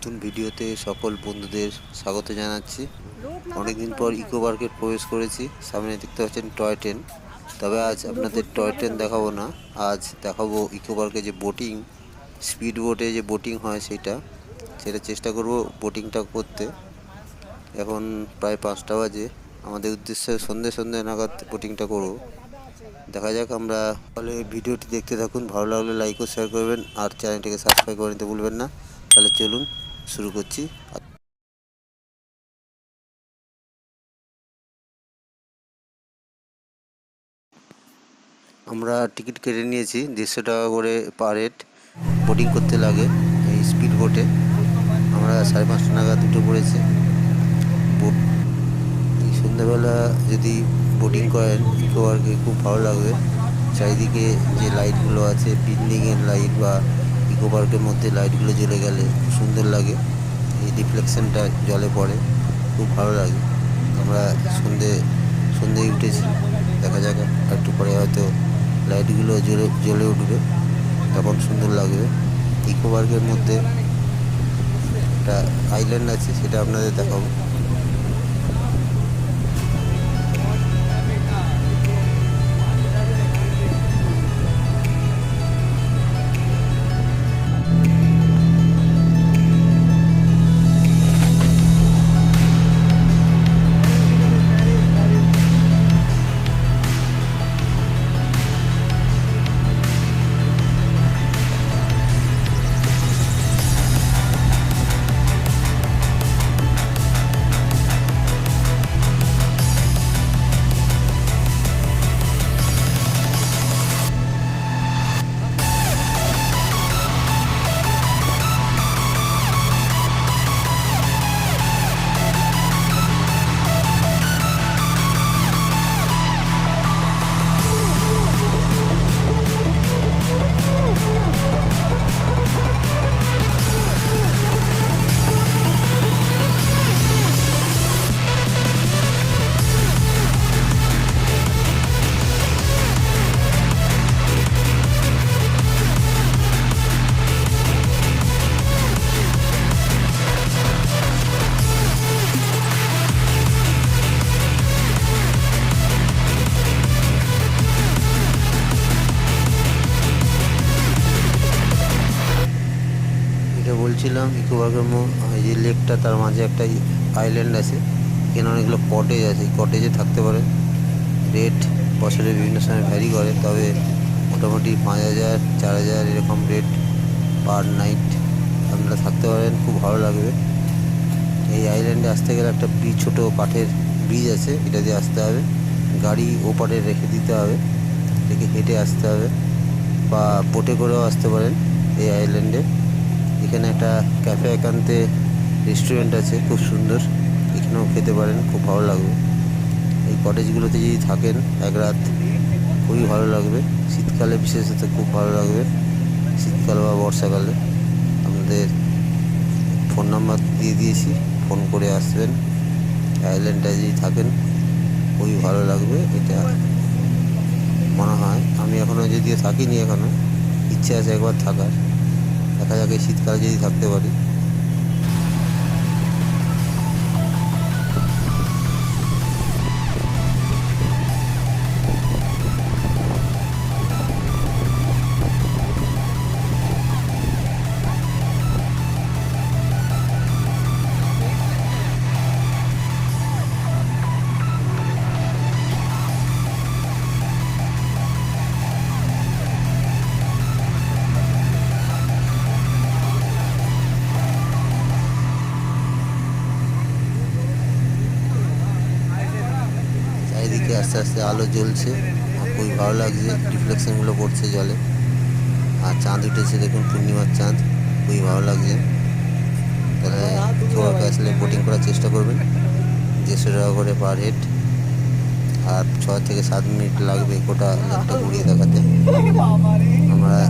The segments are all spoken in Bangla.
নতুন ভিডিওতে সকল বন্ধুদের স্বাগত জানাচ্ছি। অনেকদিন পর ইকো পার্কে প্রবেশ করেছি। সামনে দেখতে পাচ্ছেন টয় ট্রেন। তবে আজ আপনাদের টয় ট্রেন দেখাবো না, আজ দেখাবো ইকো পার্কে যে বোটিং, স্পিড বোটে যে বোটিং হয় সেটা চেষ্টা করব বোটিংটা করতে। এখন প্রায় 5টা বাজে। আমাদের উদ্দেশ্যে সন্ধে সন্ধে নাগাদ বোটিংটা করব। দেখা যাক। আমরা তাহলে ভিডিওটি দেখতে থাকুন। ভালো লাগলে লাইক ও শেয়ার করবেন, আর চ্যানেলটিকে সাবস্ক্রাইব করে নিতে ভুলবেন না। তাহলে চলুন শুরু করছি। আমরা টিকিট কেটে নিয়েছি, 150 টাকা করে পার হেড বোটিং করতে লাগে এই স্পিড বোটে। আমরা 5:30 নাগাদ উঠে পড়েছি। বোট এই সন্ধ্যাবেলা যদি বোটিং করেন ইকো পার্কে খুব ভালো লাগবে। চারিদিকে যে লাইটগুলো আছে, বিল্ডিংয়ের লাইট বা ইকো পার্কের মধ্যে লাইটগুলো জ্বলে গেলে খুব সুন্দর লাগে। এই রিফ্লেকশনটা জলে পড়ে, খুব ভালো লাগে। আমরা সন্ধেয় উঠেছি। দেখা যাক, একটু পরে হয়তো লাইটগুলো জ্বলে উঠবে, তখন সুন্দর লাগবে। ইকো পার্কের মধ্যে একটা আইল্যান্ড আছে, সেটা আপনাদের দেখাবো। বলছিলাম ইকো পার্কের এই যে লেকটা, তার মাঝে একটা আইল্যান্ড আছে। এখানে অনেকগুলো কটেজ আছে, এই কটেজে থাকতে পারে। রেট বছরের বিভিন্ন সময় ভ্যারি করে, তবে মোটামুটি 5,000 4,000 এরকম রেট পার নাইট। আপনারা থাকতে পারেন, খুব ভালো লাগবে। এই আইল্যান্ডে আসতে গেলে একটা ছোটো কাঠের ব্রিজ আছে, এটা দিয়ে আসতে হবে। গাড়ি ওপারে রেখে দিতে হবে, রেখে হেঁটে আসতে হবে, বা বোটে করেও আসতে পারেন এই আইল্যান্ডে। এখানে একটা ক্যাফে একান্তে রেস্টুরেন্ট আছে, খুব সুন্দর। এখানেও খেতে পারেন, খুব ভালো লাগবে। এই কটেজগুলোতে যদি থাকেন এক রাত, খুবই ভালো লাগবে। শীতকালে বিশেষত খুব ভালো লাগবে, শীতকাল বা বর্ষাকালে। আমাদের ফোন নাম্বার দিয়ে দিয়েছি, ফোন করে আসবেন। আইল্যান্ডটায় যদি থাকেন খুবই ভালো লাগবে। এটা মনে হয়, আমি এখনও যদিও থাকিনি, এখনও ইচ্ছে আছে একবার থাকার। দেখা যাক এই শীতকালে যদি থাকতে পারি। চারিদিকে আস্তে আস্তে আলো জ্বলছে, খুবই ভালো লাগছে। রিফ্লেকশনগুলো পড়ছে জলে, আর চাঁদ উঠেছে, দেখুন পূর্ণিমার চাঁদ, খুবই ভালো লাগছে। তাহলে ইকো আসলে বোটিং করার চেষ্টা করবেন। 150 টাকা করে পার হেড, আর 6 থেকে 7 মিনিট লাগবে গোটা লেকটা ঘুরিয়ে দেখাতে।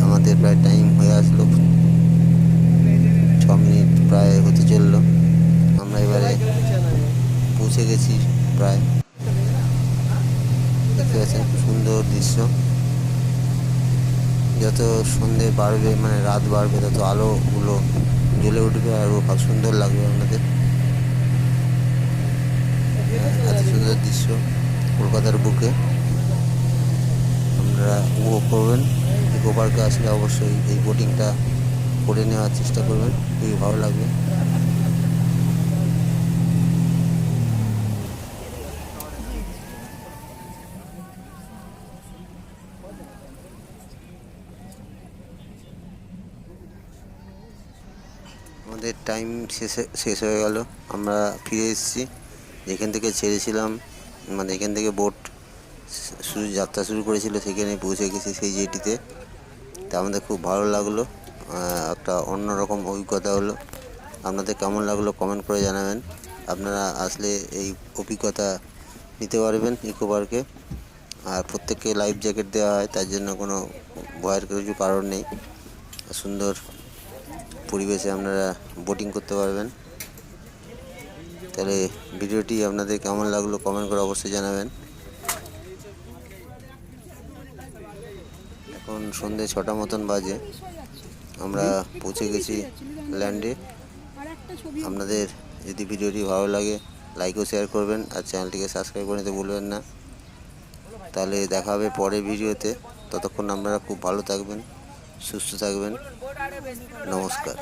আমাদের প্রায় টাইম হয়ে আসলো, 6 মিনিট প্রায় হতে চললো। আমরা এবারে পৌঁছে গেছি প্রায়। দেখতে পাচ্ছেন খুব সুন্দর দৃশ্য। যত সন্ধে বাড়বে, মানে রাত বাড়বে, তত আলোগুলো জ্বলে উঠবে, আরও ভালো সুন্দর লাগবে আপনাদের। এত সুন্দর দৃশ্য কলকাতার বুকে আপনারা উপভোগ করবেন। ইকো পার্কে আসলে অবশ্যই এই বোটিংটা করে নেওয়ার চেষ্টা করবেন, খুবই ভালো লাগবে। আমাদের টাইম শেষ হয়ে গেল, আমরা ফিরে এসেছি যেখান থেকে ছেড়েছিলাম, মানে এখান থেকে বোট শুরু যাত্রা শুরু করেছিল, সেখানে পৌঁছে গেছি সেই জেটিতে। তা আমাদের খুব ভালো লাগলো, একটা অন্যরকম অভিজ্ঞতা হলো। আপনাদের কেমন লাগলো কমেন্ট করে জানাবেন। আপনারা আসলে এই অভিজ্ঞতা নিতে পারবেন ইকো পার্কে। আর প্রত্যেককে লাইফ জ্যাকেট দেওয়া হয়, তার জন্য কোনো ভয়ের কিছু কারণ নেই। সুন্দর পরিবেশে আপনারা বোটিং করতে পারবেন। তাহলে ভিডিওটি আপনাদের কেমন লাগলো কমেন্ট করে অবশ্যই জানাবেন। এখন সন্ধ্যে 6টা মতন বাজে, আমরা পৌঁছে গেছি ল্যান্ডে। আপনাদের যদি ভিডিওটি ভালো লাগে লাইক ও শেয়ার করবেন, আর চ্যানেলটিকে সাবস্ক্রাইব করে নিতে ভুলবেন না। তাহলে দেখা হবে পরের ভিডিওতে। ততক্ষণ আপনারা খুব ভালো থাকবেন, সুস্থ থাকবেন। নমস্কার।